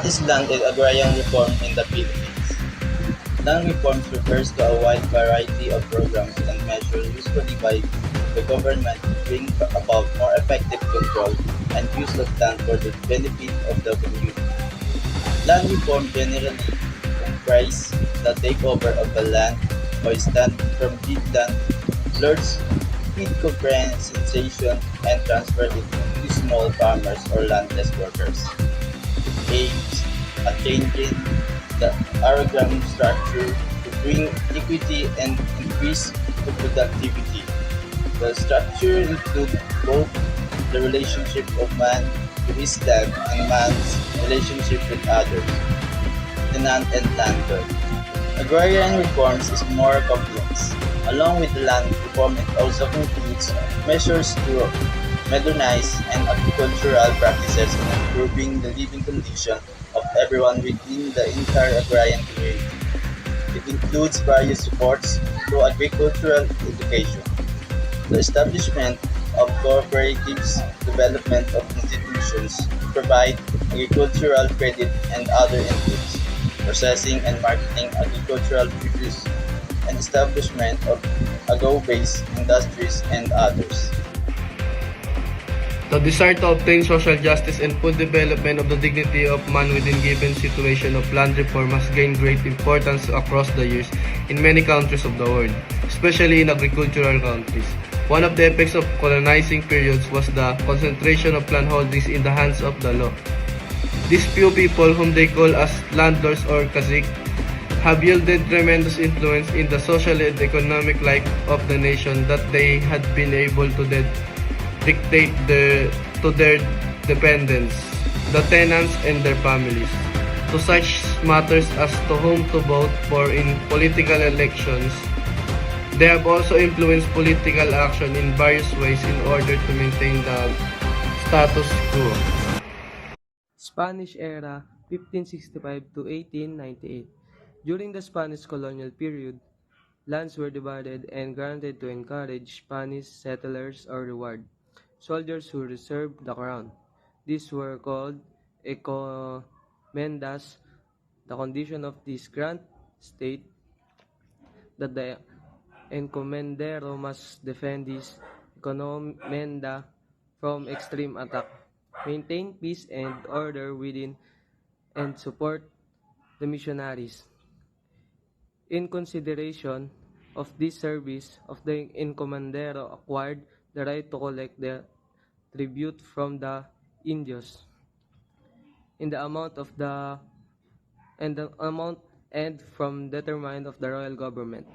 What is land and agrarian reform in the Philippines? Land reforms refers to a wide variety of programs and measures usually by the government to bring about more effective control and use of land for the benefit of the community. Land reform generally comprises the takeover of the land or stand from big landlords with compensation and transfer it to small farmers or landless workers. It aims at changing the agrarian structure to bring equity and increase the productivity. The structure includes both the relationship of man to his land and man's relationship with others, tenant and landlord. Agrarian reforms is more complex. Along with the land reform, it also includes measures to modernize and agricultural practices and improving the living condition of everyone within the entire agrarian community. It includes various supports to agricultural education, the establishment of cooperatives, development of institutions to provide agricultural credit and other inputs, processing and marketing agricultural produce, and establishment of agro-based industries and others. The desire to obtain social justice and full development of the dignity of man within given situation of land reform has gained great importance across the years in many countries of the world, especially in agricultural countries. One of the effects of colonizing periods was the concentration of land holdings in the hands of the law. These few people, whom they call as landlords or cacique, have yielded tremendous influence in the social and economic life of the nation that they had been able to dictate to their dependents, the tenants and their families, to such matters as to whom to vote for in political elections. They have also influenced political action in various ways in order to maintain the status quo. Spanish era 1565 to 1898. During the Spanish colonial period, lands were divided and granted to encourage Spanish settlers or reward soldiers who reserved the crown. These were called encomendas. The condition of this grant state that the encomendero must defend his encomenda from extreme attack, maintain peace and order within, and support the missionaries. In consideration of this service of the encomendero acquired the right to collect the tribute from the Indios in the amount and from determined of the royal government.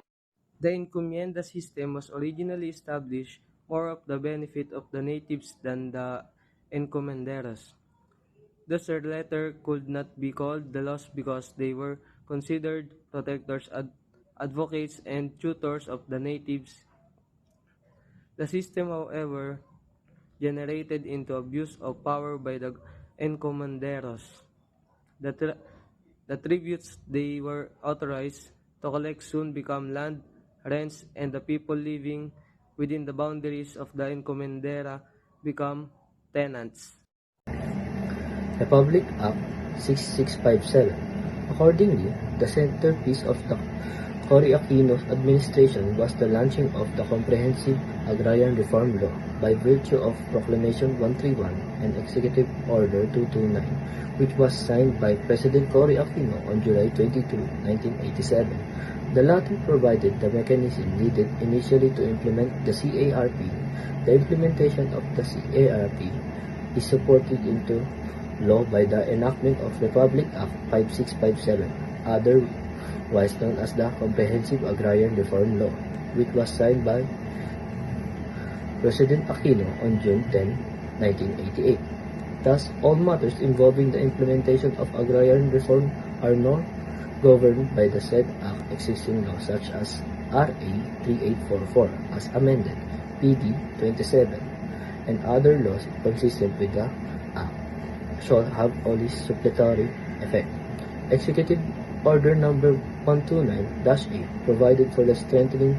The encomienda system was originally established more of the benefit of the natives than the encomenderos. Thus their letter could not be called the laws because they were considered protectors, advocates, and tutors of the natives. The system, however, generated into abuse of power by the encomenderos. The tributes they were authorized to collect soon become land rents, and the people living within the boundaries of the encomendera become tenants. Republic Act 6657. Accordingly, the centerpiece of the Cory Aquino administration was the launching of the Comprehensive Agrarian Reform Law by virtue of Proclamation 131 and Executive Order 229, which was signed by President Cory Aquino on July 22, 1987. The latter provided the mechanism needed initially to implement the CARP. The implementation of the CARP is supported into law by the enactment of Republic Act 5657, otherwise known as the Comprehensive Agrarian Reform Law, which was signed by President Aquino on June 10, 1988. Thus, all matters involving the implementation of agrarian reform are now governed by the said Act. Existing laws such as RA 3844 as amended, PD 27, and other laws consistent with the Act shall have only supplementary effect. Executive Order Number 129-8 provided for the strengthening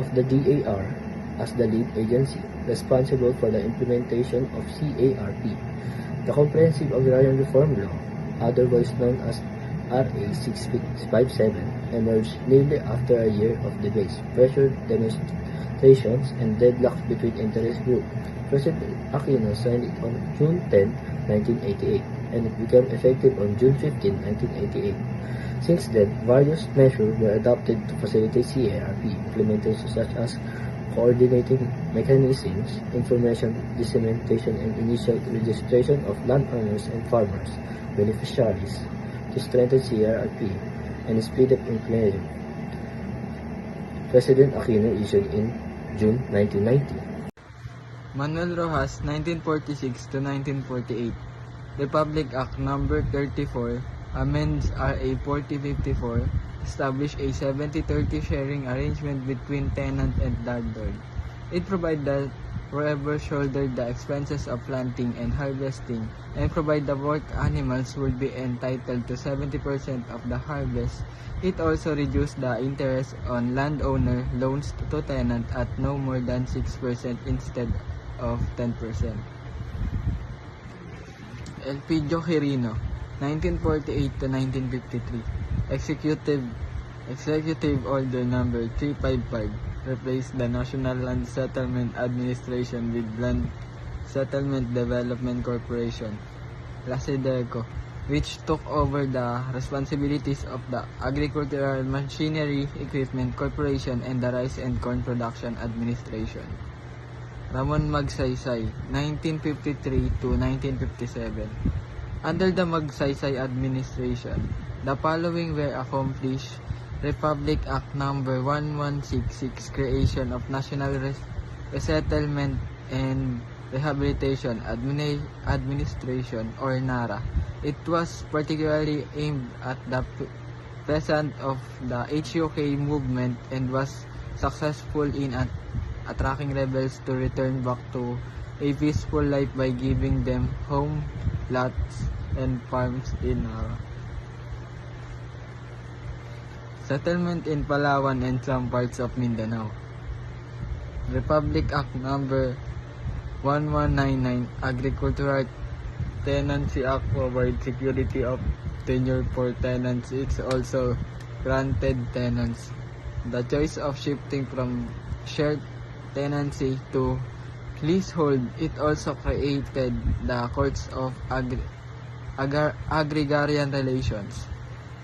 of the DAR as the lead agency responsible for the implementation of CARP. The Comprehensive Agrarian Reform Law otherwise known as RA 657, emerged nearly after a year of debates, pressure demonstrations, and deadlocks between interest groups. President Aquino signed it on June 10, 1988, and it became effective on June 15, 1988. Since then, various measures were adopted to facilitate CARP implementation such as coordinating mechanisms, information dissemination, and initial registration of landowners and farmers, beneficiaries, to strengthen CRP and speed up implementation. President Aquino issued in June 1990. Manuel Rojas, 1946 to 1948. Republic Act No. 34 amends RA 4054, establish a 70-30 sharing arrangement between tenant and landlord. It provides that whoever shouldered the expenses of planting and harvesting and provide the work animals would be entitled to 70% of the harvest. It also reduced the interest on landowner loans to tenant at no more than 6% instead of 10%. Elpidio Quirino, 1948 to 1953. Executive Order Number 355 replaced the National Land Settlement Administration with Land Settlement Development Corporation, LASEDECO, which took over the responsibilities of the Agricultural Machinery Equipment Corporation and the Rice and Corn Production Administration. Ramon Magsaysay, 1953 to 1957. Under the Magsaysay administration, the following were accomplished: Republic Act No. 1166, creation of National Resettlement and Rehabilitation Administration or NARA. It was particularly aimed at the peasant of the HUK movement and was successful in attracting rebels to return back to a peaceful life by giving them home, lots, and farms in Nara. Settlement in Palawan and some parts of Mindanao. Republic Act No. 1199, Agricultural Tenancy Act provides security of tenure for tenants. It's also granted tenants the choice of shifting from shared tenancy to leasehold. It also created the Courts of Agrarian Relations.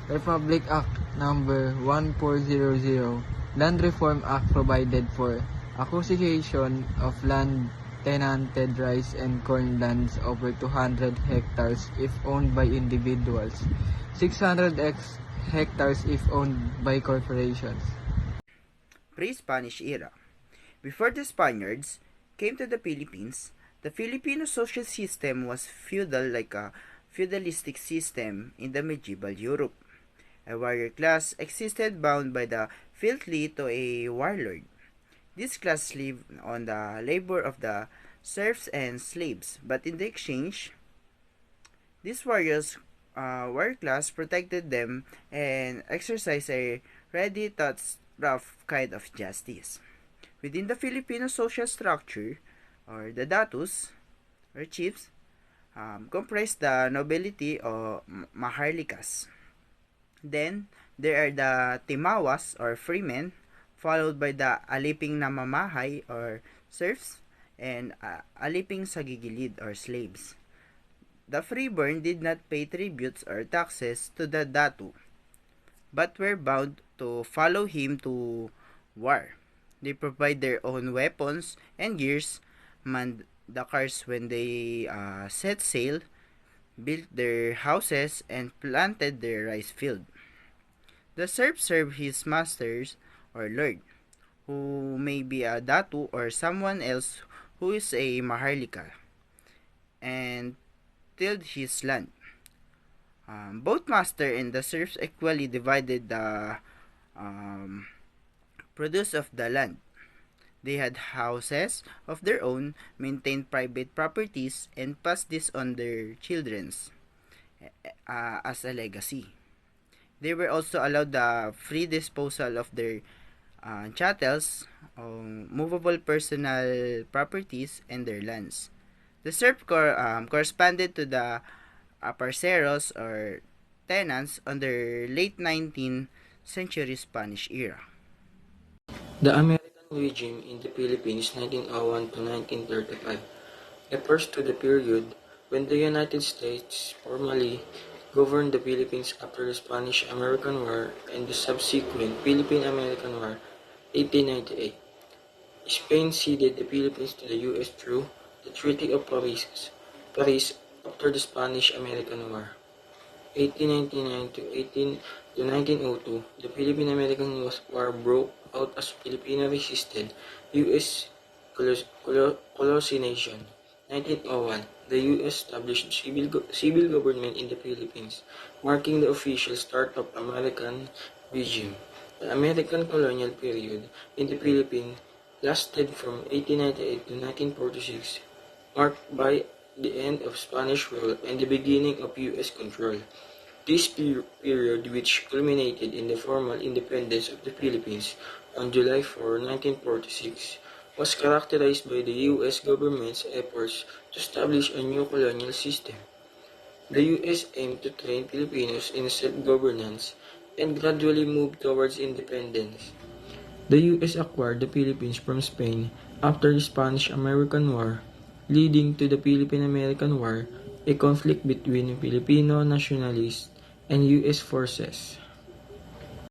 Republic Act No. 1400, Land Reform Act provided for acquisition of land tenanted rice and corn lands over 200 hectares if owned by individuals, 600 hectares if owned by corporations. Pre-Spanish era. Before the Spaniards came to the Philippines, the Filipino social system was feudal, like a feudalistic system in the medieval Europe. A warrior class existed bound by the fealty to a warlord. This class lived on the labor of the serfs and slaves, but in the exchange, this warrior class protected them and exercised a ready thought rough kind of justice. Within the Filipino social structure, or the datus, or chiefs, comprised the nobility or maharlikas. Then, there are the timawas, or freemen, followed by the aliping namamahay, or serfs, and aliping sagigilid, or slaves. The freeborn did not pay tributes or taxes to the datu, but were bound to follow him to war. They provide their own weapons and gears, manned the cars when they set sail, built their houses, and planted their rice field. The serf served his masters or lord, who may be a datu or someone else who is a maharlika, and tilled his land. Both master and the serfs equally divided the produce of the land. They had houses of their own, maintained private properties, and passed this on their children's as a legacy. They were also allowed the free disposal of their chattels, movable personal properties, and their lands. The serf corresponded to the parceros or tenants under late 19th century Spanish era. The American regime in the Philippines 1901 to 1935 refers to the period when the United States formally governed the Philippines after the Spanish-American War and the subsequent Philippine-American War 1898. Spain ceded the Philippines to the U.S. through the Treaty of Paris after the Spanish-American War. 1899 to 1902, the Philippine-American War broke out as Filipino resisted U.S. colonization. 1901, the U.S. established civil government in the Philippines, marking the official start of American regime. The American colonial period in the Philippines lasted from 1898 to 1946, marked by the end of Spanish rule and the beginning of U.S. control. This period, which culminated in the formal independence of the Philippines on July 4, 1946, was characterized by the U.S. government's efforts to establish a new colonial system. The U.S. aimed to train Filipinos in self-governance and gradually moved towards independence. The U.S. acquired the Philippines from Spain after the Spanish-American War, leading to the Philippine-American War, a conflict between Filipino nationalists and U.S. forces.